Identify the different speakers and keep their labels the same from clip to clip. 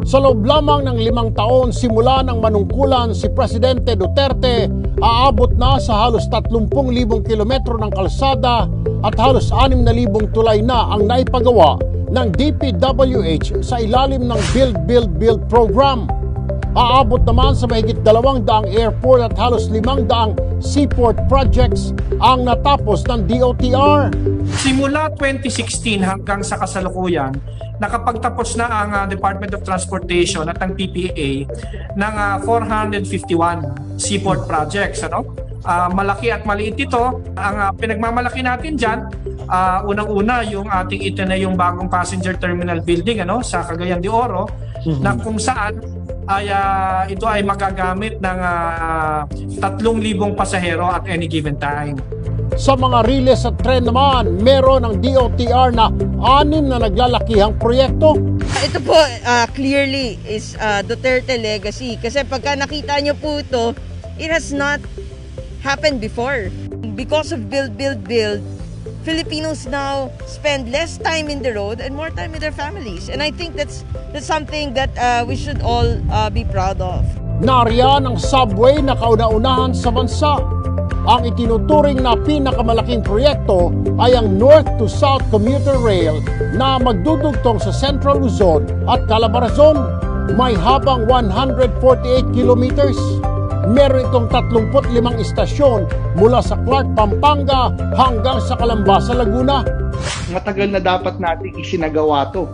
Speaker 1: Sa loob lamang ng 5 taon simula ng manungkulan si Presidente Duterte, aabot na sa halos 30,000 kilometro ng kalsada at halos 6,000 tulay na ang naipagawa ng DPWH sa ilalim ng Build, Build, Build program. Aabot naman sa mahigit 200 airport at halos 500 seaport projects ang natapos ng DOTR.
Speaker 2: Simula 2016 hanggang sa kasalukuyan, nakapagtapos na ang Department of Transportation at ang TPA ng 451 seaport projects. Malaki at maliit ito. Ang pinagmamalaki natin dyan, unang-una yung ating itinayong bagong passenger terminal building sa Cagayan de Oro, na kung saan ito ay magagamit ng 3,000 pasahero at any given time.
Speaker 1: Sa mga riles at tren naman, meron ng DOTR na 6 na naglalakihang proyekto.
Speaker 3: Ito po clearly is Duterte legacy. Kasi pagka nakita nyo po ito, it has not happened before. Because of Build, Build, Build, Filipinos now spend less time in the road and more time with their families. And I think that's something that we should all be proud of.
Speaker 1: Nariyan ang subway na kauna-unahan sa bansa. Ang itinuturing na pinakamalaking proyekto ay ang North to South Commuter Rail na magdudugtong sa Central Luzon at Calabarzon. May habang 148 kilometers. Meron itong 35 istasyon mula sa Clark, Pampanga hanggang sa Calamba sa Laguna.
Speaker 4: Matagal na dapat natin isinagawa to.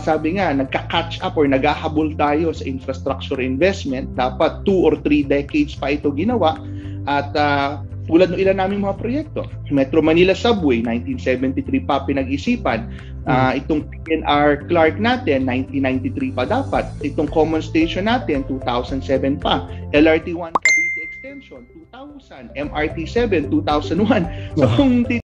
Speaker 4: Sabi nga, nagka-catch up or naghahabol tayo sa infrastructure investment. Dapat 2 or 3 decades pa ito ginawa. At tulad ng ilan naming mga proyekto. Metro Manila Subway, 1973 pa pinag-isipan. Itong PNR Clark natin, 1993 pa dapat. Itong Common Station natin, 2007 pa. LRT 1 Cavite Extension, 2000. MRT 7, 2001. So kung